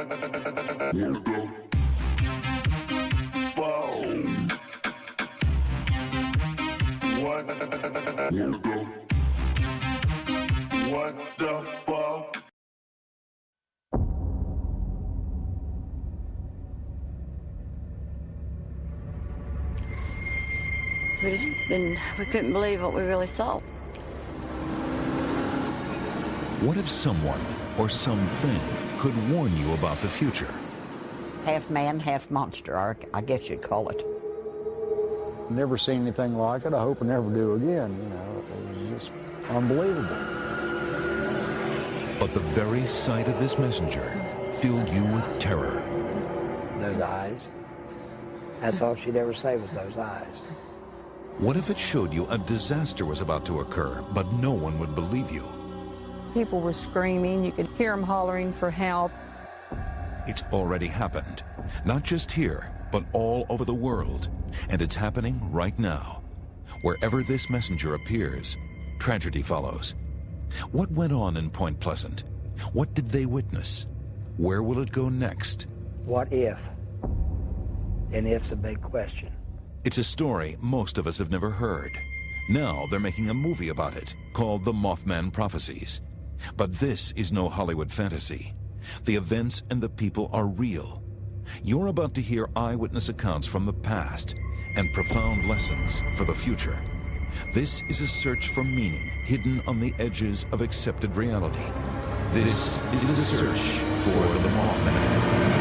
Wanna go? Whoa. What? Wanna go? What the fuck? We couldn't believe what we really saw. What if someone or something could warn you about the future? Half man, half monster, I guess you'd call it. Never seen anything like it. I hope I never do again, you know. It was just unbelievable. But the very sight of this messenger filled you with terror. Those eyes. That's all she'd ever say was those eyes. What if it showed you a disaster was about to occur, but no one would believe you? People were screaming. You could hear them hollering for help. It's already happened, not just here, but all over the world. And it's happening right now. Wherever this messenger appears, tragedy follows. What went on in Point Pleasant? What did they witness? Where will it go next? What if? And if's a big question. It's a story most of us have never heard. Now they're making a movie about it, called The Mothman Prophecies. But this is no Hollywood fantasy. The events and the people are real. You're about to hear eyewitness accounts from the past and profound lessons for the future. This is a search for meaning hidden on the edges of accepted reality. This is the search for the Mothman.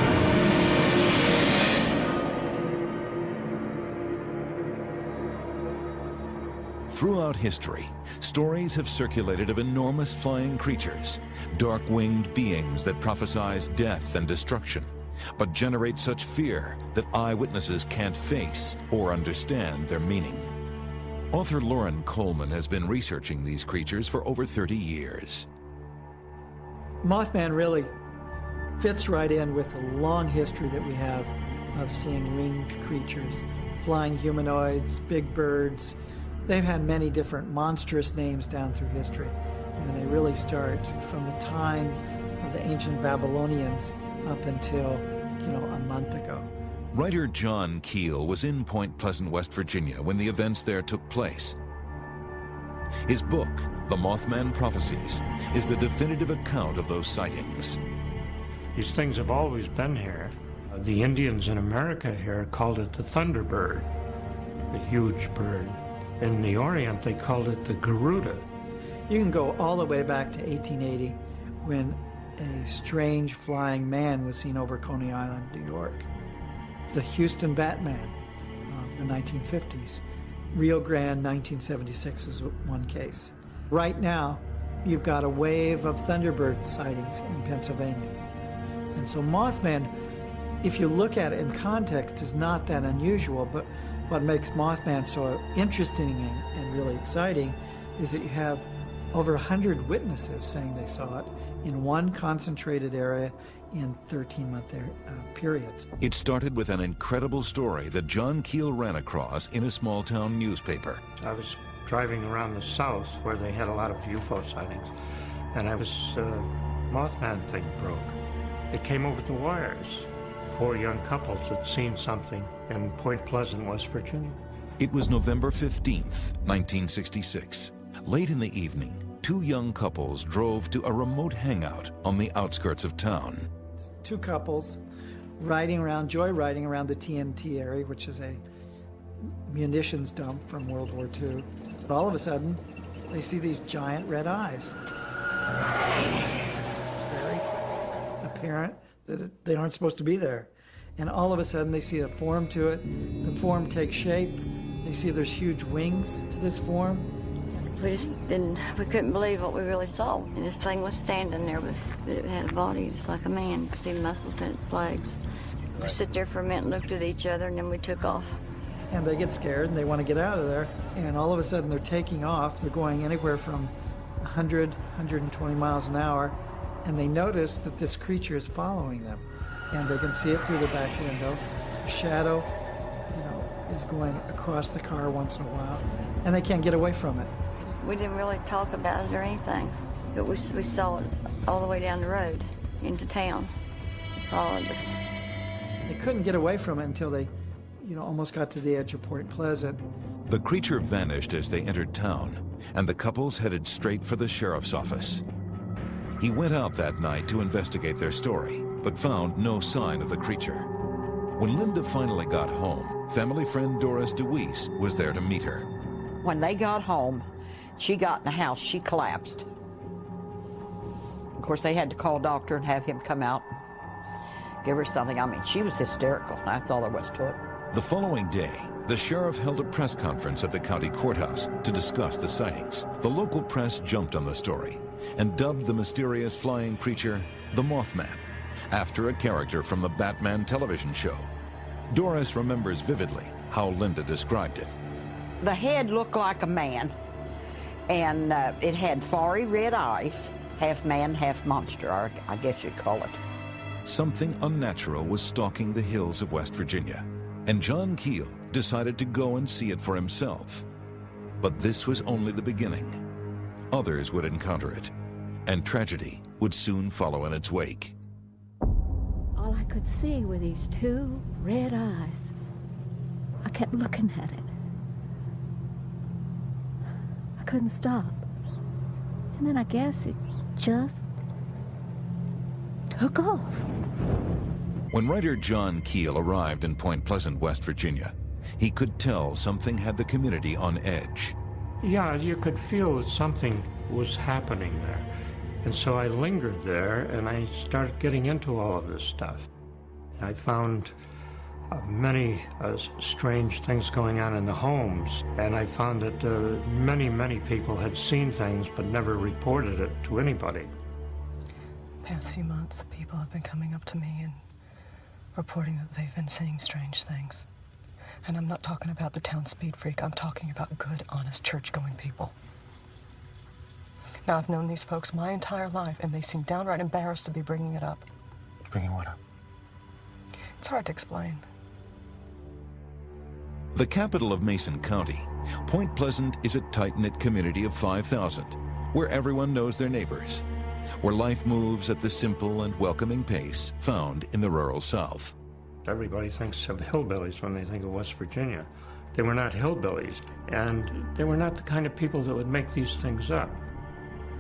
Throughout history, stories have circulated of enormous flying creatures, dark-winged beings that prophesize death and destruction, but generate such fear that eyewitnesses can't face or understand their meaning. Author Lauren Coleman has been researching these creatures for over 30 years. Mothman really fits right in with the long history that we have of seeing winged creatures, flying humanoids, big birds. They've had many different monstrous names down through history, and they really start from the times of the ancient Babylonians up until, a month ago. Writer John Keel was in Point Pleasant, West Virginia when the events there took place. His book, The Mothman Prophecies, is the definitive account of those sightings. These things have always been here. The Indians in America here called it the Thunderbird, the huge bird. In the Orient, they called it the Garuda. You can go all the way back to 1880 when a strange flying man was seen over Coney Island, New York. The Houston Batman of the 1950s. Rio Grande, 1976 is one case. Right now, you've got a wave of Thunderbird sightings in Pennsylvania. And so Mothman, if you look at it in context, is not that unusual, but what makes Mothman so interesting and really exciting is that you have over 100 witnesses saying they saw it in one concentrated area in 13-month periods. It started with an incredible story that John Keel ran across in a small-town newspaper. I was driving around the south where they had a lot of UFO sightings, and Mothman thing broke. It came over the wires. 4 young couples had seen something in Point Pleasant, West Virginia. It was November 15th, 1966. Late in the evening, 2 young couples drove to a remote hangout on the outskirts of town. 2 couples joyriding around the TNT area, which is a munitions dump from World War II. But all of a sudden, they see these giant red eyes. Very apparent that they aren't supposed to be there. And all of a sudden they see a form to it. The form takes shape. They see there's huge wings to this form. We couldn't believe what we really saw. And this thing was standing there, but it had a body just like a man. You could see muscles in its legs. We sit there for a minute and looked at each other, and then we took off. And they get scared and they want to get out of there. And all of a sudden they're taking off. They're going anywhere from 100, 120 miles an hour. And they notice that this creature is following them. And they can see it through the back window. A shadow, is going across the car once in a while. And they can't get away from it. We didn't really talk about it or anything. But we saw it all the way down the road into town. followed us. They couldn't get away from it until they, almost got to the edge of Point Pleasant. The creature vanished as they entered town, and the couples headed straight for the sheriff's office. He went out that night to investigate their story, but found no sign of the creature. When Linda finally got home, family friend Doris DeWeese was there to meet her. When they got home, she got in the house, she collapsed. Of course, they had to call a doctor and have him come out, give her something. I mean, she was hysterical. That's all there was to it. The following day, the sheriff held a press conference at the county courthouse to discuss the sightings. The local press jumped on the story and dubbed the mysterious flying creature the Mothman, after a character from the Batman television show. Doris remembers vividly how Linda described it. The head looked like a man, and it had fiery red eyes, half man, half monster, I guess you'd call it. Something unnatural was stalking the hills of West Virginia, and John Keel decided to go and see it for himself. But this was only the beginning. Others would encounter it, and tragedy would soon follow in its wake. All I could see were these two red eyes. I kept looking at it. I couldn't stop. And then I guess it just took off. When writer John Keel arrived in Point Pleasant, West Virginia, he could tell something had the community on edge. Yeah, you could feel that something was happening there. And so I lingered there, and I started getting into all of this stuff. I found many strange things going on in the homes, and I found that many people had seen things but never reported it to anybody. Past few months, people have been coming up to me and reporting that they've been seeing strange things. And I'm not talking about the town speed freak. I'm talking about good, honest, church-going people. Now, I've known these folks my entire life, and they seem downright embarrassed to be bringing it up. Bringing what up? It's hard to explain. The capital of Mason County, Point Pleasant is a tight-knit community of 5,000, where everyone knows their neighbors, where life moves at the simple and welcoming pace found in the rural South. Everybody thinks of hillbillies when they think of West Virginia. They were not hillbillies, and they were not the kind of people that would make these things up.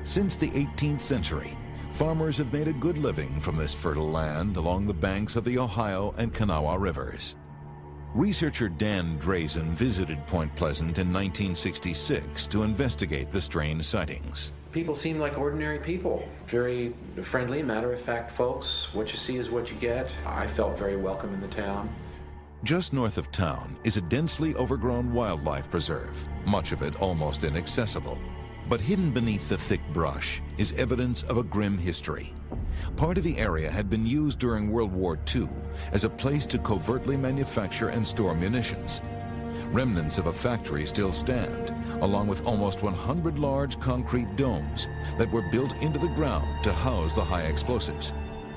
Since the 18th century, farmers have made a good living from this fertile land along the banks of the Ohio and Kanawha rivers. Researcher Dan Drazen visited Point Pleasant in 1966 to investigate the strange sightings. People seem like ordinary people, very friendly, matter-of-fact folks. What you see is what you get. I felt very welcome in the town. Just north of town is a densely overgrown wildlife preserve, much of it almost inaccessible. But hidden beneath the thick brush is evidence of a grim history. Part of the area had been used during World War II as a place to covertly manufacture and store munitions. Remnants of a factory still stand, along with almost 100 large concrete domes that were built into the ground to house the high explosives.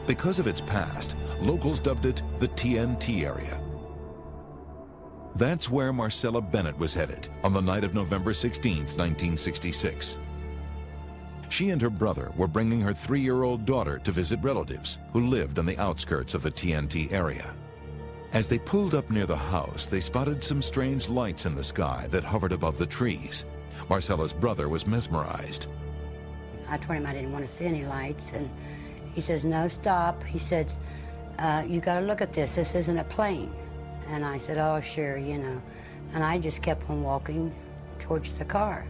Because of its past, locals dubbed it the TNT area. That's where Marcella Bennett was headed on the night of November 16, 1966. She and her brother were bringing her 3-year-old daughter to visit relatives who lived on the outskirts of the TNT area. As they pulled up near the house, they spotted some strange lights in the sky that hovered above the trees. Marcella's brother was mesmerized. I told him I didn't want to see any lights, and he says, no, stop. He said, you got to look at this. This isn't a plane. And I said, oh, sure, you know. And I just kept on walking towards the car.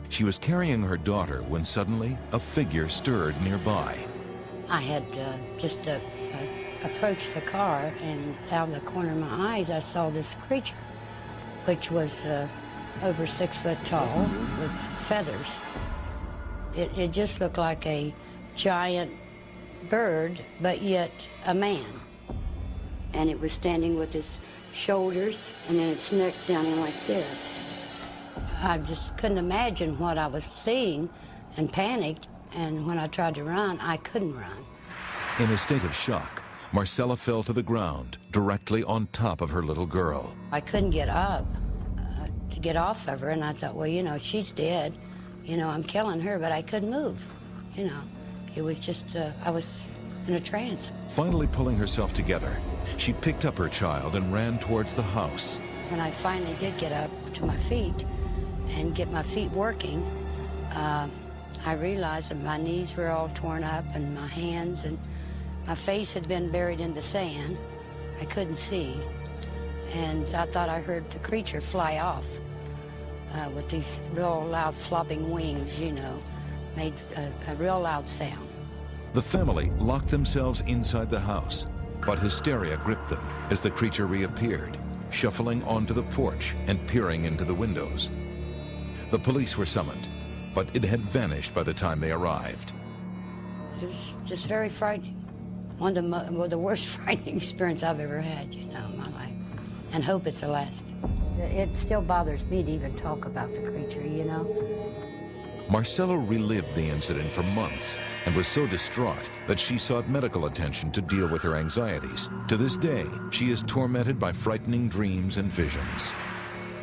She was carrying her daughter when suddenly a figure stirred nearby. I had just approached the car, and out of the corner of my eyes, I saw this creature, which was over 6 foot tall with feathers. It just looked like a giant bird, but yet a man. And it was standing with its shoulders and then its neck down in like this. I just couldn't imagine what I was seeing and panicked, and when I tried to run, I couldn't run. In a state of shock, Marcella fell to the ground directly on top of her little girl. I couldn't get up to get off of her, and I thought, well, you know, she's dead. You know, I'm killing her, but I couldn't move. You know, it was just, I was in a trance. Finally pulling herself together, she picked up her child and ran towards the house. When I finally did get up to my feet and get my feet working, I realized that my knees were all torn up and my hands and my face had been buried in the sand. I couldn't see. And I thought I heard the creature fly off with these real loud flopping wings, you know, made a real loud sound. The family locked themselves inside the house, but hysteria gripped them as the creature reappeared, shuffling onto the porch and peering into the windows. The police were summoned, but it had vanished by the time they arrived. It was just very frightening. One of the worst frightening experience I've ever had, you know, in my life. And hope it's the last. It still bothers me to even talk about the creature, you know. Marcella relived the incident for months and was so distraught that she sought medical attention to deal with her anxieties. To this day, she is tormented by frightening dreams and visions.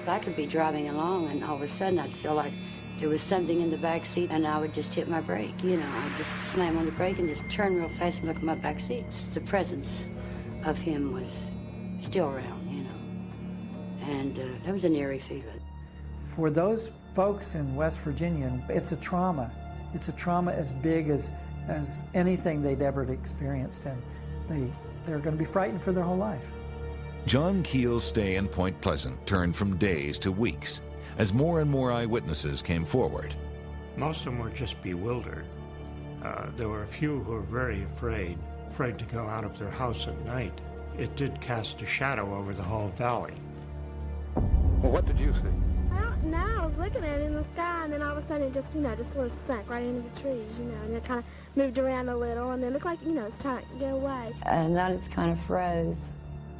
I could be driving along and all of a sudden I'd feel like there was something in the back seat and I would just hit my brake, you know. I'd just slam on the brake and just turn real fast and look at my back seat. The presence of him was still around, you know. And that was an eerie feeling. For those folks in West Virginia, it's a trauma. It's a trauma as big as anything they'd ever experienced, and they're going to be frightened for their whole life. John Keel's stay in Point Pleasant turned from days to weeks as more and more eyewitnesses came forward. Most of them were just bewildered. There were a few who were very afraid to go out of their house at night. It did cast a shadow over the whole valley. Well, what did you see? I don't know. I was looking at it in the sky, and then all of a sudden it just, you know, just sort of sank right into the trees, you know, and it kind of moved around a little, and then it looked like, you know, it's trying to get away. And I just kind of froze.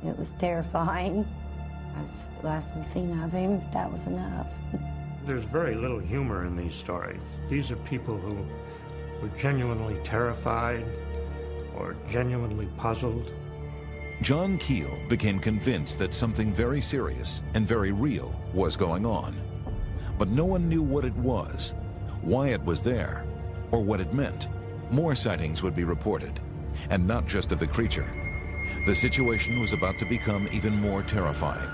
It was terrifying. That's the last we've seen of him. That was enough. There's very little humor in these stories. These are people who were genuinely terrified or genuinely puzzled. John Keel became convinced that something very serious and very real was going on. But no one knew what it was, why it was there, or what it meant. More sightings would be reported, and not just of the creature. The situation was about to become even more terrifying.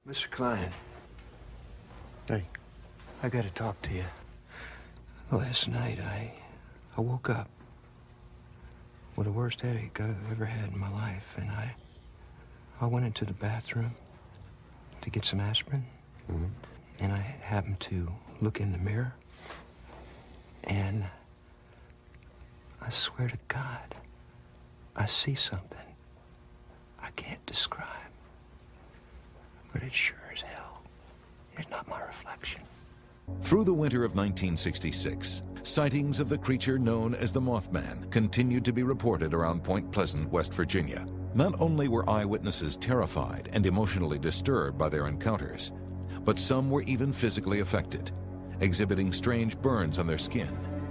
Mr. Klein. Hey. I got to talk to you. Last night, I woke up with the worst headache I've ever had in my life, and I went into the bathroom to get some aspirin, and I happened to look in the mirror, and I swear to God, I see something I can't describe, but it sure as hell is not my reflection. Through the winter of 1966, sightings of the creature known as the Mothman continued to be reported around Point Pleasant, West Virginia. Not only were eyewitnesses terrified and emotionally disturbed by their encounters, but some were even physically affected, exhibiting strange burns on their skin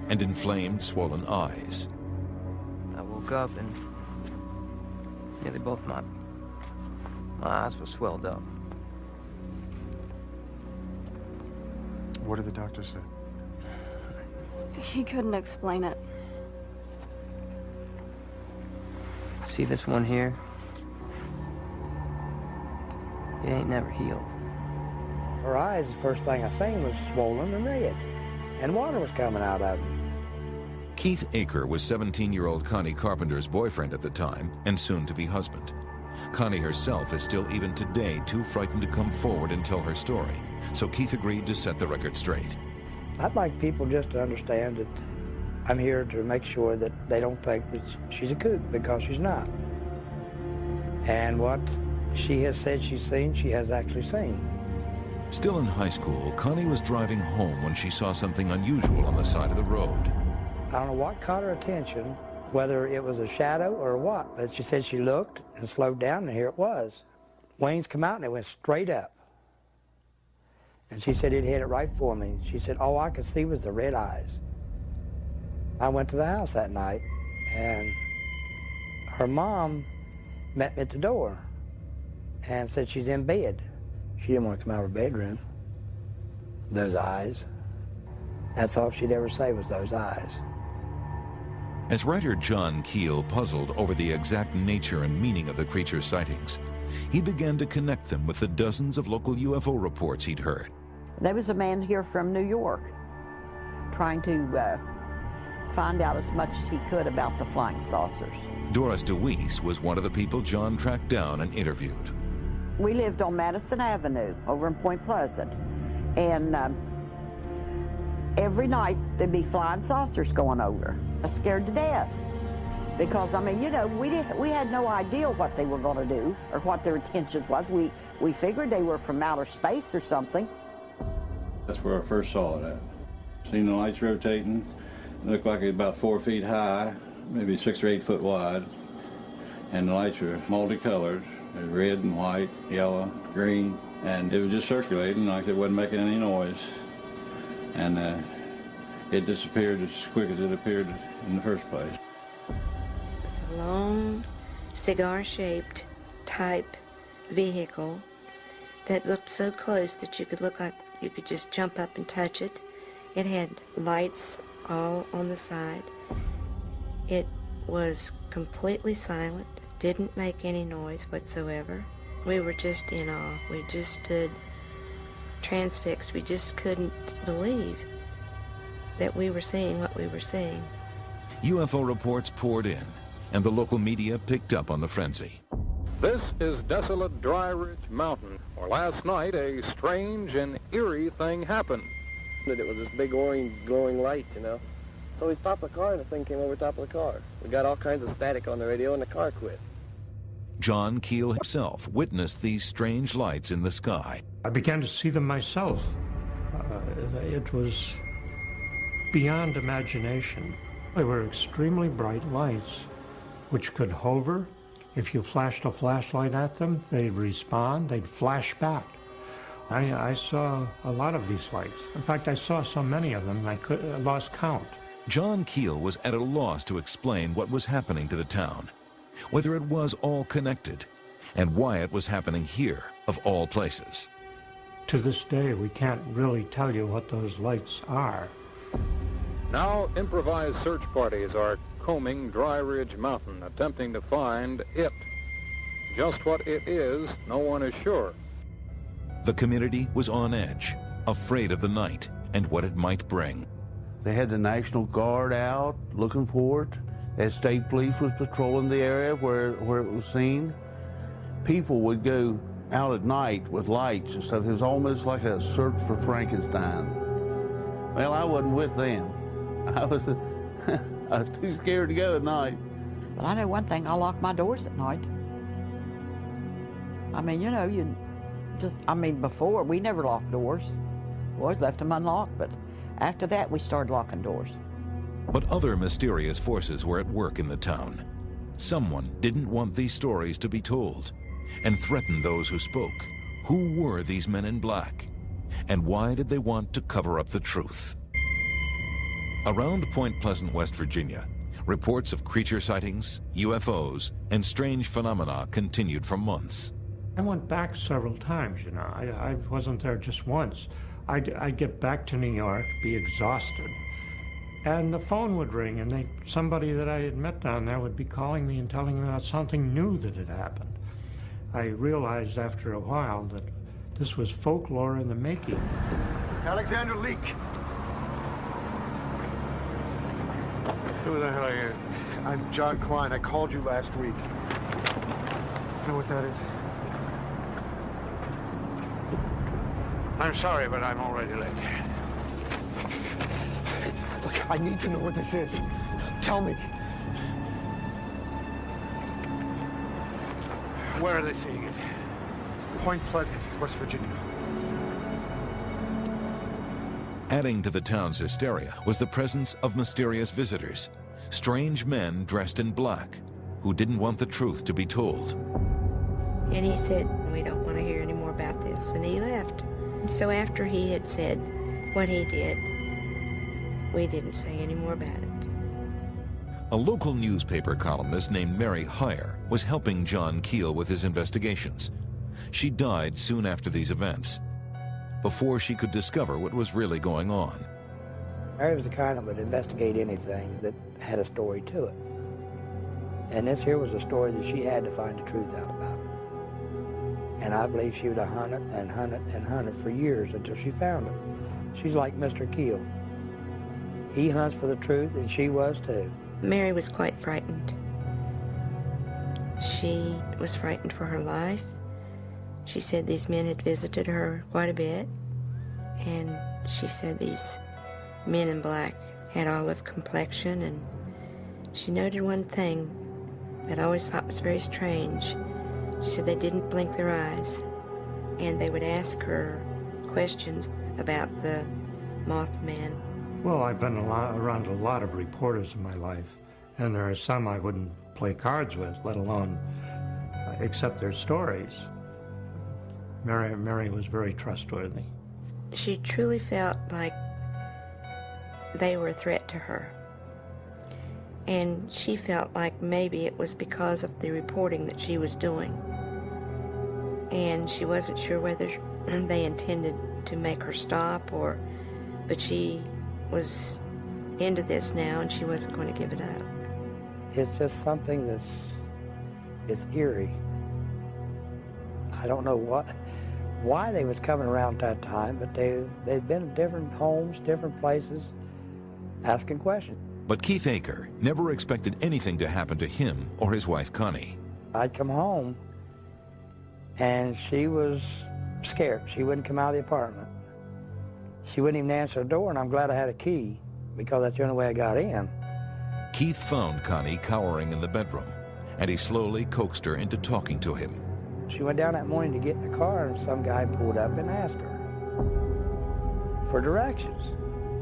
and inflamed, swollen eyes. I woke up and nearly both my eyes were swelled up. What did the doctor say? He couldn't explain it. See this one here? It ain't never healed. Her eyes, the first thing I seen was swollen and red, and water was coming out of them. Keith Aker was 17-year-old Connie Carpenter's boyfriend at the time and soon-to-be husband. Connie herself is still even today too frightened to come forward and tell her story, so Keith agreed to set the record straight. I'd like people just to understand that I'm here to make sure that they don't think that she's a kook, because she's not. And what she has said she's seen, she has actually seen. Still in high school, Connie was driving home when she saw something unusual on the side of the road. I don't know what caught her attention, whether it was a shadow or what, but she said she looked and slowed down, and here it was. Wings come out and it went straight up. And she said it hit it right for me. She said all I could see was the red eyes. I went to the house that night, and her mom met me at the door and said she's in bed. She didn't want to come out of her bedroom. Those eyes. That's all she'd ever say was those eyes. As writer John Keel puzzled over the exact nature and meaning of the creature's sightings, he began to connect them with the dozens of local UFO reports he'd heard. There was a man here from New York trying to find out as much as he could about the flying saucers. Doris DeWeese was one of the people John tracked down and interviewed. We lived on Madison Avenue over in Point Pleasant, and every night there'd be flying saucers going over. I was scared to death because, I mean, you know, we had no idea what they were going to do or what their intentions was. We figured they were from outer space or something. That's where I first saw it at. Seen the lights rotating. It looked like it was about 4 feet high, maybe 6 or 8 foot wide. And the lights were multicolored, red and white, yellow, green. And it was just circulating like it wasn't making any noise. And it disappeared as quick as it appeared in the first place. It's a long, cigar-shaped type vehicle that looked so close that you could look like you could just jump up and touch it. It had lights all on the side. It was completely silent, didn't make any noise whatsoever. We were just in awe. We just stood transfixed. We just couldn't believe that we were seeing what we were seeing. UFO reports poured in, and the local media picked up on the frenzy. This is desolate Dry Ridge Mountain, where last night a strange and eerie thing happened. It was this big orange glowing light, you know. So we stopped the car and the thing came over top of the car. We got all kinds of static on the radio and the car quit. John Keel himself witnessed these strange lights in the sky. I began to see them myself. It was beyond imagination. They were extremely bright lights, which could hover. If you flashed a flashlight at them, they'd respond, they'd flash back. I saw a lot of these lights. In fact, I saw so many of them, I lost count. John Keel was at a loss to explain what was happening to the town, whether it was all connected, and why it was happening here, of all places. To this day, we can't really tell you what those lights are. Now, improvised search parties are combing Dry Ridge Mountain, attempting to find it. Just what it is, no one is sure. The community was on edge, afraid of the night and what it might bring. They had the National Guard out looking for it. As state police was patrolling the area where it was seen. People would go out at night with lights and stuff. It was almost like a search for Frankenstein. Well, I wasn't with them. I was too scared to go at night. But I know one thing, I lock my doors at night. I mean, you know, before, we never locked doors. We always left them unlocked, but after that, we started locking doors. But other mysterious forces were at work in the town. Someone didn't want these stories to be told and threatened those who spoke. Who were these men in black? And why did they want to cover up the truth? Around Point Pleasant, West Virginia, reports of creature sightings, UFOs, and strange phenomena continued for months. I went back several times, you know. I wasn't there just once. I'd get back to New York, be exhausted, and the phone would ring, and somebody that I had met down there would be calling me and telling me about something new that had happened. I realized after a while that this was folklore in the making. Alexander Leak. Who the hell are you? I'm John Klein. I called you last week. You know what that is? I'm sorry, but I'm already late. Look, I need to know what this is. Tell me. Where are they seeing it? Point Pleasant, West Virginia. Adding to the town's hysteria was the presence of mysterious visitors, strange men dressed in black, who didn't want the truth to be told. And he said, "We don't want to hear any more about this," and he left. And so after he had said what he did, we didn't say any more about it. A local newspaper columnist named Mary Heyer was helping John Keel with his investigations. She died soon after these events, before she could discover what was really going on. Mary was the kind that would investigate anything that had a story to it. And this here was a story that she had to find the truth out about. And I believe she would have hunted and hunted and hunted for years until she found it. She's like Mr. Keel. He hunts for the truth, and she was too. Mary was quite frightened. She was frightened for her life. She said these men had visited her quite a bit, and she said these men in black had olive complexion, and she noted one thing that I always thought was very strange. She said they didn't blink their eyes, and they would ask her questions about the Mothman. Well, I've been around a lot of reporters in my life, and there are some I wouldn't play cards with, let alone accept their stories. Mary was very trustworthy. She truly felt like they were a threat to her. And she felt like maybe it was because of the reporting that she was doing. And she wasn't sure whether they intended to make her stop but she was into this now and she wasn't going to give it up. It's just something it's eerie. I don't know why they was coming around at that time, but they'd been in different homes, different places, asking questions. But Keith Aker never expected anything to happen to him or his wife, Connie. I'd come home, and she was scared. She wouldn't come out of the apartment. She wouldn't even answer the door, and I'm glad I had a key, because that's the only way I got in. Keith found Connie cowering in the bedroom, and he slowly coaxed her into talking to him. She went down that morning to get in the car, and some guy pulled up and asked her for directions.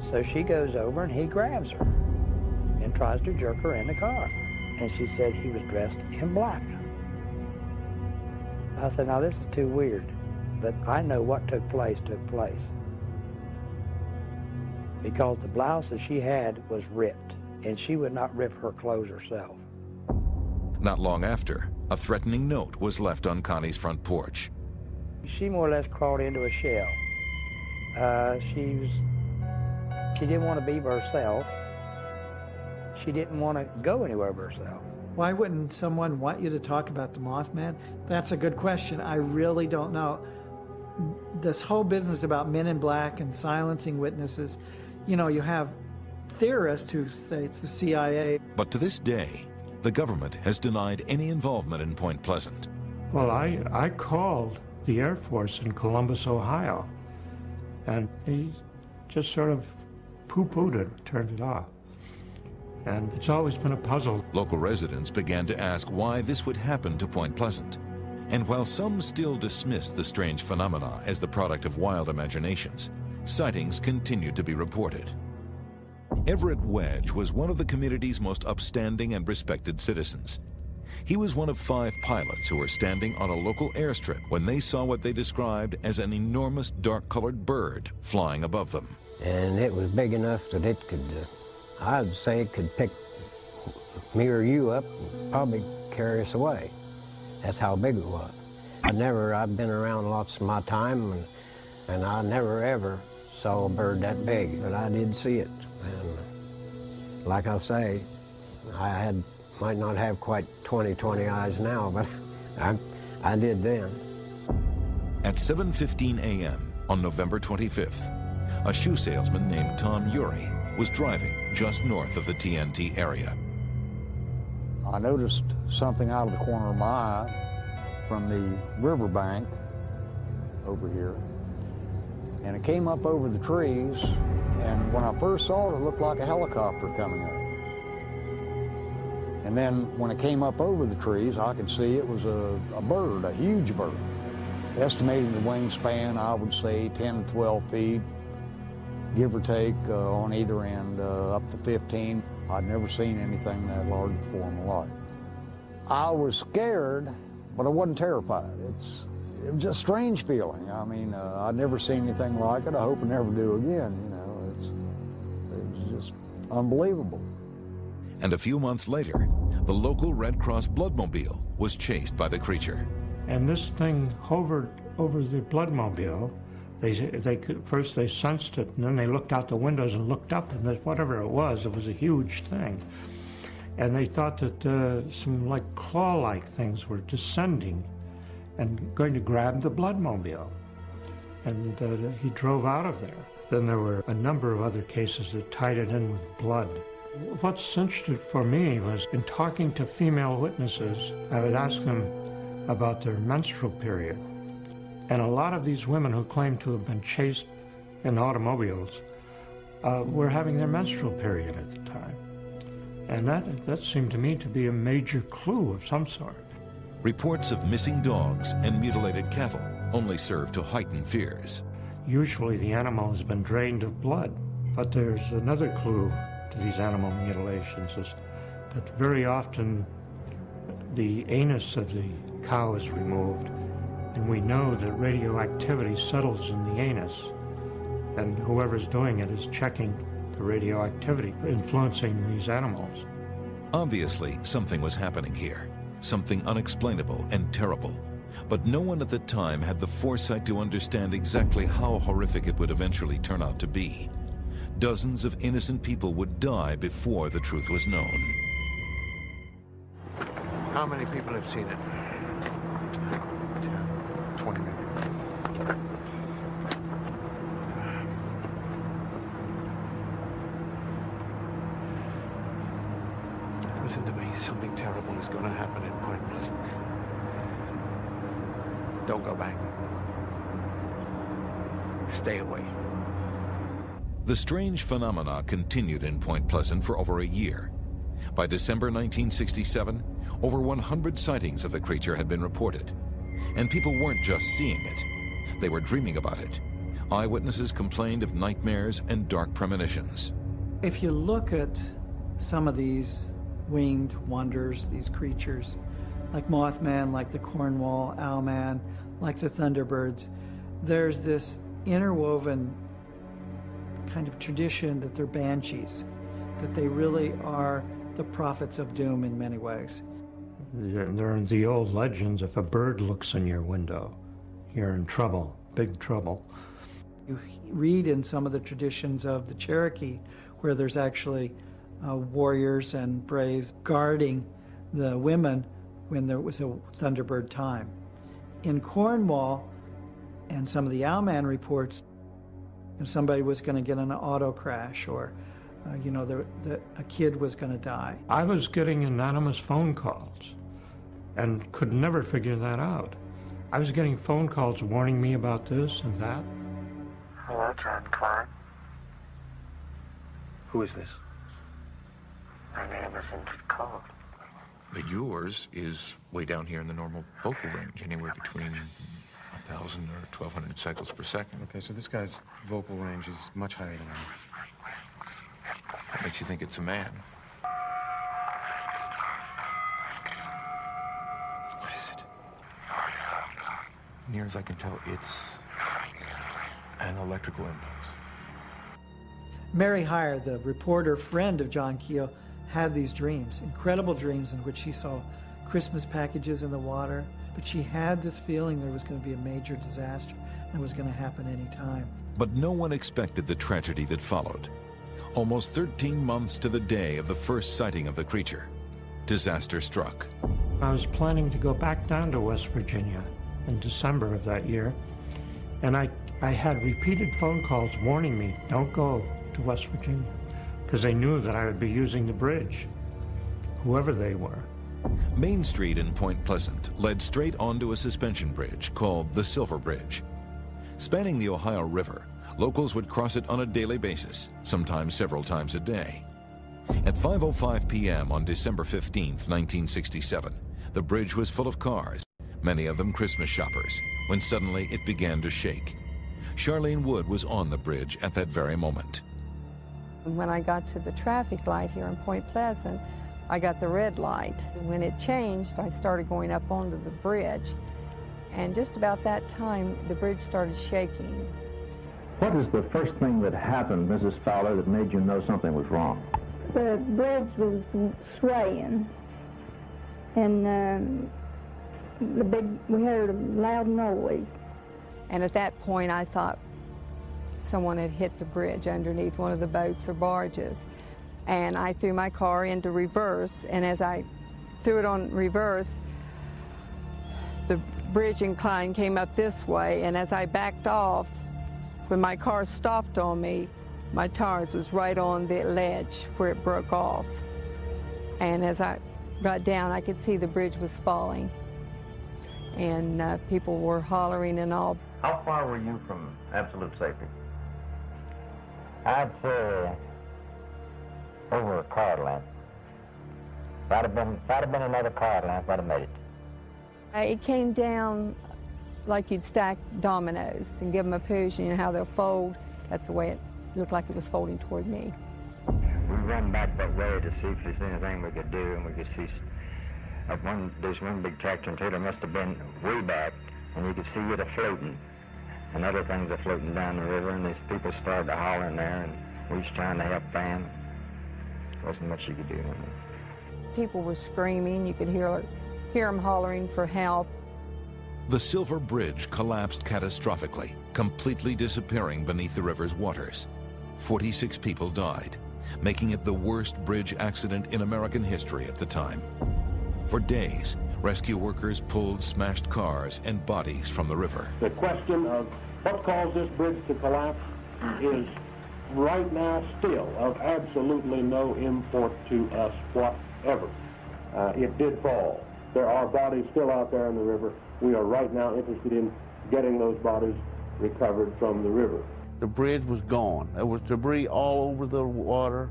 So she goes over, and he grabs her and tries to jerk her in the car. And she said he was dressed in black. I said, now this is too weird, but I know what took place. Because the blouse that she had was ripped, and she would not rip her clothes herself. Not long after, a threatening note was left on Connie's front porch. She more or less crawled into a shell. She didn't want to be by herself. She didn't want to go anywhere by herself. Why wouldn't someone want you to talk about the Mothman? That's a good question. I really don't know. This whole business about men in black and silencing witnesses, you know, you have theorists who say it's the CIA. But to this day, the government has denied any involvement in Point Pleasant. Well, I called the Air Force in Columbus, Ohio, and they just sort of poo-pooed it, turned it off. And it's always been a puzzle. Local residents began to ask why this would happen to Point Pleasant. And while some still dismissed the strange phenomena as the product of wild imaginations, sightings continued to be reported. Everett Wedge was one of the community's most upstanding and respected citizens. He was one of 5 pilots who were standing on a local airstrip when they saw what they described as an enormous dark-colored bird flying above them. And it was big enough that it could, I'd say it could pick me or you up and probably carry us away. That's how big it was. I've been around lots of my time, and I never ever saw a bird that big, but I did see it. And like I say, might not have quite 20 eyes now, but I did then. At 7:15 a.m. on November 25th, a shoe salesman named Tom Urey was driving just north of the TNT area. I noticed something out of the corner of my eye from the riverbank over here, and it came up over the trees, and when I first saw it, it looked like a helicopter coming up. And then when it came up over the trees, I could see it was a bird, a huge bird. Estimating the wingspan, I would say 10 to 12 feet, give or take on either end, up to 15. I'd never seen anything that large before in my life. I was scared, but I wasn't terrified. It was just a strange feeling. I mean, I'd never seen anything like it. I hope I never do again, you know. It was just unbelievable. And a few months later, the local Red Cross bloodmobile was chased by the creature. And this thing hovered over the bloodmobile First they sensed it, and then they looked out the windows and looked up, and whatever it was a huge thing. And they thought that some like claw-like things were descending and going to grab the bloodmobile. And he drove out of there. Then there were a number of other cases that tied it in with blood. What cinched it for me was in talking to female witnesses, I would ask them about their menstrual period. And a lot of these women who claimed to have been chased in automobiles were having their menstrual period at the time. And that seemed to me to be a major clue of some sort. Reports of missing dogs and mutilated cattle only serve to heighten fears. Usually the animal has been drained of blood, but there's another clue to these animal mutilations is that very often the anus of the cow is removed, and we know that radioactivity settles in the anus, and whoever's doing it is checking the radioactivity influencing these animals. Obviously, something was happening here, something unexplainable and terrible. But no one at the time had the foresight to understand exactly how horrific it would eventually turn out to be. Dozens of innocent people would die before the truth was known. How many people have seen it? 20 maybe. Listen to me, something terrible is going to happen in Point Pleasant. Don't go back. Stay away. The strange phenomena continued in Point Pleasant for over a year. By December 1967, over 100 sightings of the creature had been reported. And people weren't just seeing it, they were dreaming about it. Eyewitnesses complained of nightmares and dark premonitions. If you look at some of these winged wonders, these creatures, like Mothman, like the Cornwall Owlman, like the Thunderbirds, there's this interwoven kind of tradition that they're banshees, that they really are the prophets of doom in many ways. There are the old legends, if a bird looks in your window, you're in trouble, big trouble. You read in some of the traditions of the Cherokee where there's actually warriors and braves guarding the women when there was a Thunderbird time. In Cornwall and some of the Owlman reports, if somebody was going to get in an auto crash or a kid was going to die. I was getting anonymous phone calls and could never figure that out. I was getting phone calls warning me about this and that. Hello, John Klein. Who is this? My name is Ingrid Cole. But yours is way down here in the normal vocal range, anywhere between 1,000 or 1,200 cycles per second. Okay, so this guy's vocal range is much higher than mine. What makes you think it's a man? What is it? Near as I can tell, it's an electrical impulse. Mary Heyer, the reporter friend of John Keel, had these dreams, incredible dreams in which she saw Christmas packages in the water, but she had this feeling there was going to be a major disaster and it was going to happen any time. But no one expected the tragedy that followed. Almost 13 months to the day of the first sighting of the creature, disaster struck. I was planning to go back down to West Virginia in December of that year, and I had repeated phone calls warning me, don't go to West Virginia, because they knew that I would be using the bridge, whoever they were. Main Street in Point Pleasant led straight onto a suspension bridge called the Silver Bridge. Spanning the Ohio River, locals would cross it on a daily basis, sometimes several times a day. At 5:05 p.m. on December 15th, 1967, the bridge was full of cars, many of them Christmas shoppers, when suddenly it began to shake. Charlene Wood was on the bridge at that very moment. When I got to the traffic light here in Point Pleasant, I got the red light. When it changed, I started going up onto the bridge. And just about that time, the bridge started shaking. What is the first thing that happened, Mrs. Fowler, that made you know something was wrong? The bridge was swaying, and we heard a loud noise. And at that point, I thought someone had hit the bridge underneath one of the boats or barges. And I threw my car into reverse, and as I threw it on reverse, the bridge incline came up this way, and as I backed off, when my car stopped on me, my tires was right on the ledge where it broke off. And as I got down, I could see the bridge was falling, and people were hollering and all. How far were you from absolute safety? I'd say over a car length. If I'd have been another car length, I'd have made it. It came down like you'd stack dominoes and give them a push, and you know how they'll fold. That's the way it looked like it was folding toward me. We ran back that way to see if there's anything we could do, and we could see there's one big tractor and trailer must have been way back, and you could see it floating, and other things are floating down the river, and these people started to holler in there, and we was trying to help them. There wasn't much you could do. People were screaming. You could hear them hollering for help. The Silver Bridge collapsed catastrophically, completely disappearing beneath the river's waters. 46 people died, making it the worst bridge accident in American history at the time. For days, rescue workers pulled smashed cars and bodies from the river. The question of what caused this bridge to collapse is right now still of absolutely no import to us whatever. It did fall. There are bodies still out there in the river. We are right now interested in getting those bodies recovered from the river. The bridge was gone. There was debris all over the water,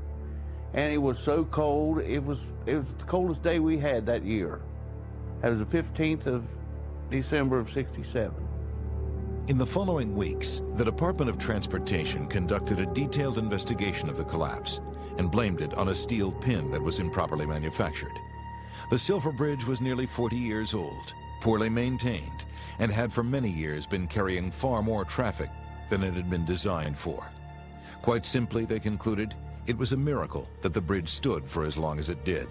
and it was so cold. It was the coldest day we had that year. It was the 15th of December of '67. In the following weeks, the Department of Transportation conducted a detailed investigation of the collapse and blamed it on a steel pin that was improperly manufactured. The Silver Bridge was nearly 40 years old, poorly maintained, and had for many years been carrying far more traffic than it had been designed for. Quite simply, they concluded, it was a miracle that the bridge stood for as long as it did.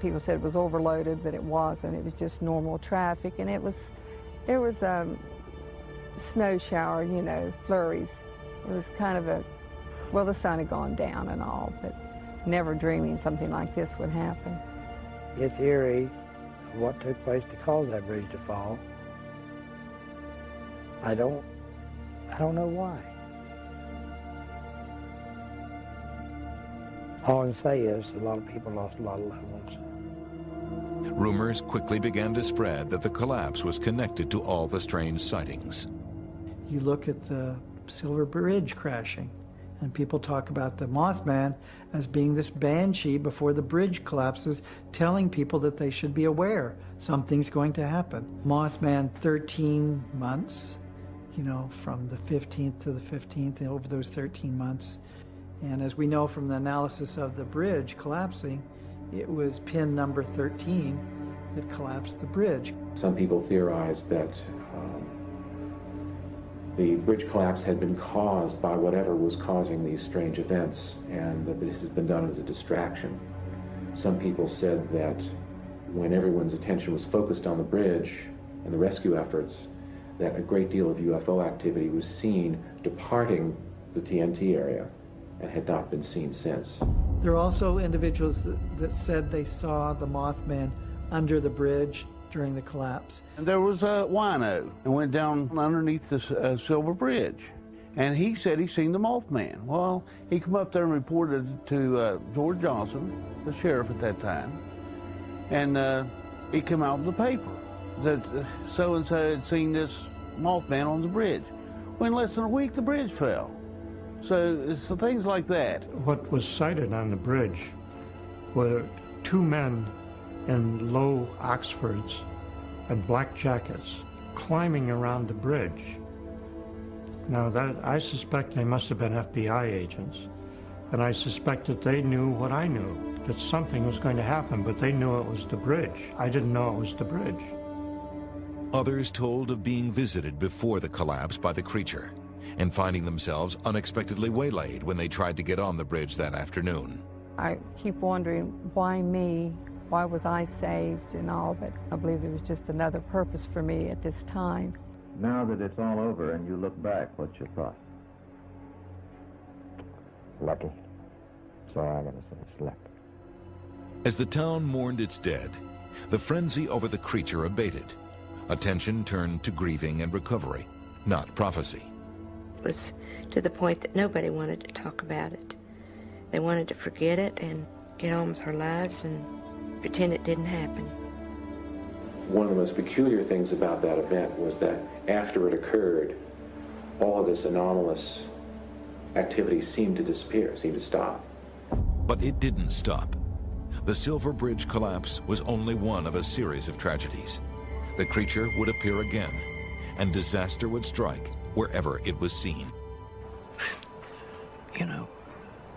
People said it was overloaded, but it wasn't. It was just normal traffic, and there was a snow shower, you know, flurries. It was kind of well, the sun had gone down and all, but never dreaming something like this would happen. It's eerie what took place to cause that bridge to fall. I don't know why. All I can say is a lot of people lost a lot of loved ones. Rumors quickly began to spread that the collapse was connected to all the strange sightings. You look at the Silver Bridge crashing, and people talk about the Mothman as being this banshee before the bridge collapses, telling people that they should be aware something's going to happen. Mothman, 13 months, you know, from the 15th to the 15th, over those 13 months. And as we know from the analysis of the bridge collapsing, it was pin number 13 that collapsed the bridge. Some people theorized that the bridge collapse had been caused by whatever was causing these strange events, and that this has been done as a distraction. Some people said that when everyone's attention was focused on the bridge and the rescue efforts, that a great deal of UFO activity was seen departing the TNT area and had not been seen since. There are also individuals that said they saw the Mothman under the bridge during the collapse. And there was a wino and went down underneath the Silver Bridge, and he said he seen the Mothman. Well, he come up there and reported to George Johnson, the sheriff at that time, and he came out in the paper that so-and-so had seen this Mothman on the bridge. Well, in less than a week, the bridge fell. So it's things like that. What was sighted on the bridge were two men in low Oxfords and black jackets climbing around the bridge. Now I suspect they must have been FBI agents, and I suspect that they knew what I knew, that something was going to happen, but they knew it was the bridge. I didn't know it was the bridge. Others told of being visited before the collapse by the creature and finding themselves unexpectedly waylaid when they tried to get on the bridge that afternoon. I keep wondering, why me? Why was I saved and all, but I believe there was just another purpose for me at this time. Now that it's all over and you look back, what's your thought? Lucky. That's all I gotta say. It's lucky. As the town mourned its dead, the frenzy over the creature abated. Attention turned to grieving and recovery, not prophecy. It was to the point that nobody wanted to talk about it. They wanted to forget it and get on with their lives and pretend it didn't happen. One of the most peculiar things about that event was that after it occurred, all of this anomalous activity seemed to disappear, seemed to stop. But it didn't stop. The Silver Bridge collapse was only one of a series of tragedies. The creature would appear again, and disaster would strike wherever it was seen. You know,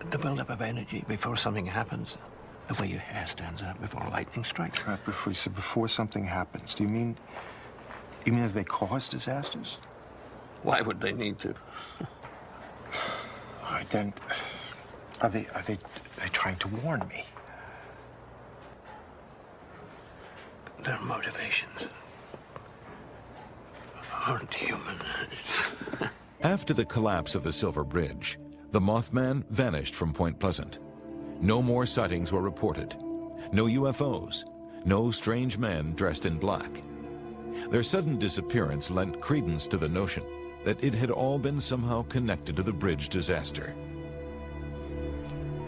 the buildup of energy before something happens, the way your hair stands up before lightning strikes. Right, before something happens, do you mean that they cause disasters? Why would they need to? All right, then, are they trying to warn me? Their motivations aren't human. After the collapse of the Silver Bridge, the Mothman vanished from Point Pleasant. No more sightings were reported. No UFOs. No strange men dressed in black. Their sudden disappearance lent credence to the notion that it had all been somehow connected to the bridge disaster.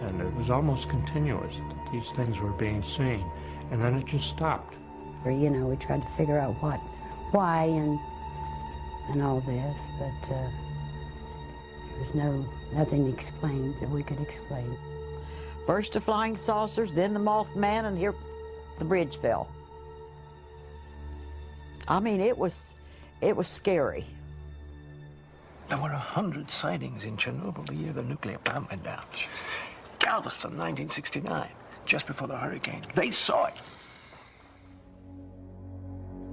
And it was almost continuous that these things were being seen, and then it just stopped. You know, we tried to figure out why and all this, but there was nothing explained that we could explain. First the flying saucers, then the Mothman, and here the bridge fell. I mean, it was scary. There were 100 sightings in Chernobyl the year the nuclear plant went down. Galveston, 1969, just before the hurricane. They saw it.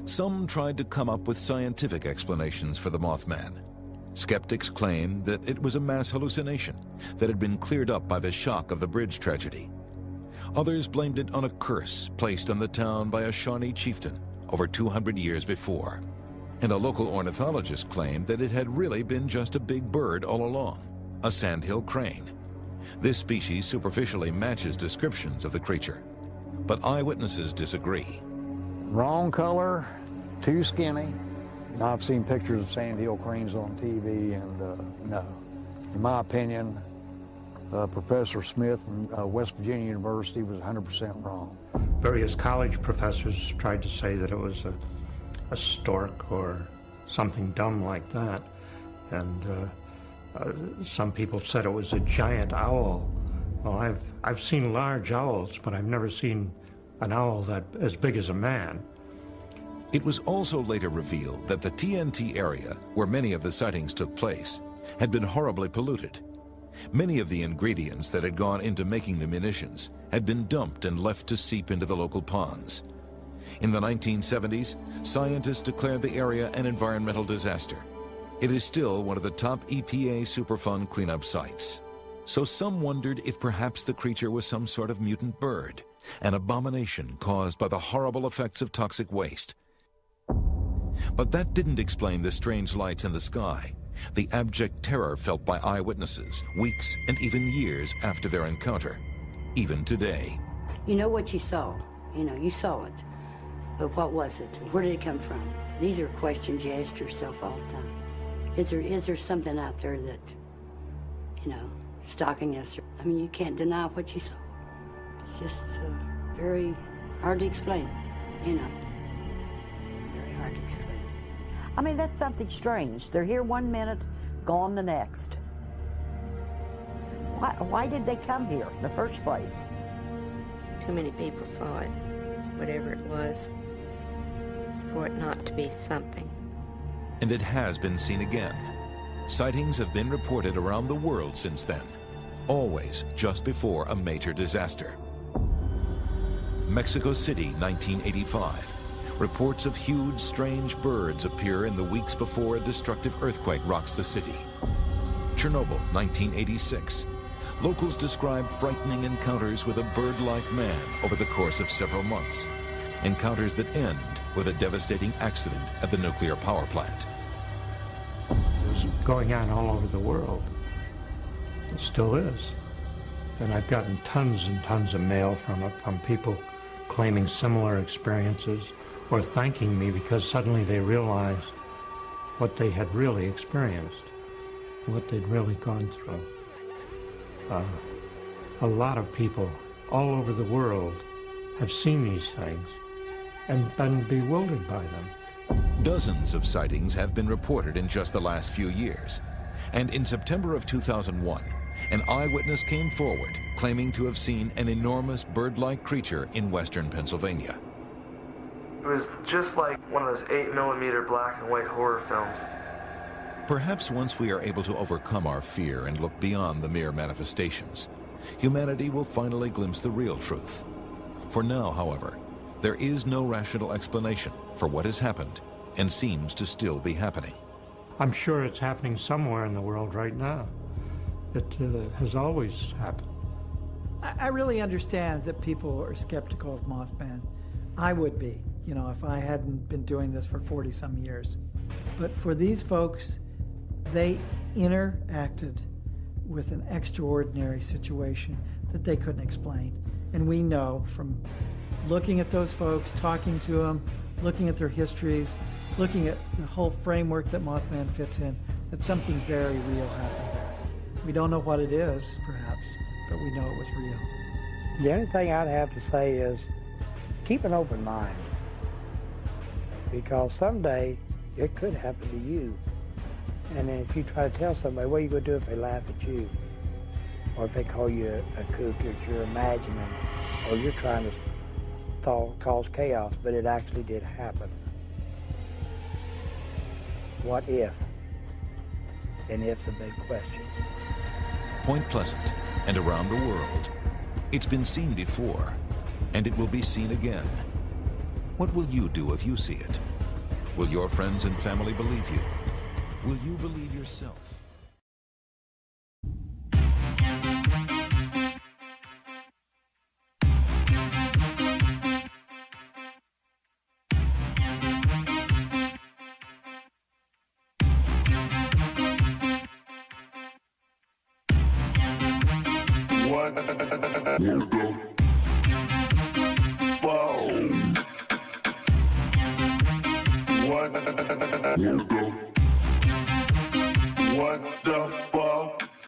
Some tried to come up with scientific explanations for the Mothman. Skeptics claimed that it was a mass hallucination that had been cleared up by the shock of the bridge tragedy. Others blamed it on a curse placed on the town by a Shawnee chieftain over 200 years before. And a local ornithologist claimed that it had really been just a big bird all along, a sandhill crane. This species superficially matches descriptions of the creature, but eyewitnesses disagree. Wrong color, too skinny. I've seen pictures of sandhill cranes on TV, and no. In my opinion, Professor Smith from West Virginia University was 100% wrong. Various college professors tried to say that it was a stork or something dumb like that, and some people said it was a giant owl. Well, I've seen large owls, but I've never seen an owl that as big as a man. It was also later revealed that the TNT area, where many of the sightings took place, had been horribly polluted. Many of the ingredients that had gone into making the munitions had been dumped and left to seep into the local ponds. In the 1970s, scientists declared the area an environmental disaster. It is still one of the top EPA Superfund cleanup sites. So some wondered if perhaps the creature was some sort of mutant bird, an abomination caused by the horrible effects of toxic waste. But that didn't explain the strange lights in the sky, the abject terror felt by eyewitnesses weeks and even years after their encounter, even today. You know what you saw. You know, you saw it. But what was it? Where did it come from? These are questions you ask yourself all the time. Is there something out there that, you know, stalking us? I mean, you can't deny what you saw. It's just very hard to explain, you know. Very hard to explain. I mean, that's something strange. They're here one minute, gone the next. Why did they come here in the first place? Too many people saw it, whatever it was, for it not to be something. And it has been seen again. Sightings have been reported around the world since then, always just before a major disaster. Mexico City, 1985. Reports of huge, strange birds appear in the weeks before a destructive earthquake rocks the city. Chernobyl, 1986. Locals describe frightening encounters with a bird-like man over the course of several months. Encounters that end with a devastating accident at the nuclear power plant. was going on all over the world. It still is. And I've gotten tons and tons of mail from it, from people claiming similar experiences or thanking me because suddenly they realized what they had really experienced, what they'd really gone through. A lot of people all over the world have seen these things and been bewildered by them. Dozens of sightings have been reported in just the last few years. And in September of 2001, an eyewitness came forward claiming to have seen an enormous bird-like creature in western Pennsylvania. It was just like one of those 8mm black and white horror films. Perhaps once we are able to overcome our fear and look beyond the mere manifestations, humanity will finally glimpse the real truth. For now, however, there is no rational explanation for what has happened and seems to still be happening. I'm sure it's happening somewhere in the world right now. It has always happened. I really understand that people are skeptical of Mothman. I would be, you know, if I hadn't been doing this for 40-some years. But for these folks, they interacted with an extraordinary situation that they couldn't explain. And we know from looking at those folks, talking to them, looking at their histories, looking at the whole framework that Mothman fits in, that something very real happened there. We don't know what it is, perhaps, but we know it was real. The only thing I'd have to say is keep an open mind, because someday it could happen to you. And then if you try to tell somebody, what are you going to do if they laugh at you? Or if they call you a kook, that you're imagining, or you're trying to cause chaos, but it actually did happen. What if? And if's a big question. Point Pleasant and around the world, it's been seen before, and it will be seen again. What will you do if you see it? Will your friends and family believe you? Will you believe yourself? What the fuck?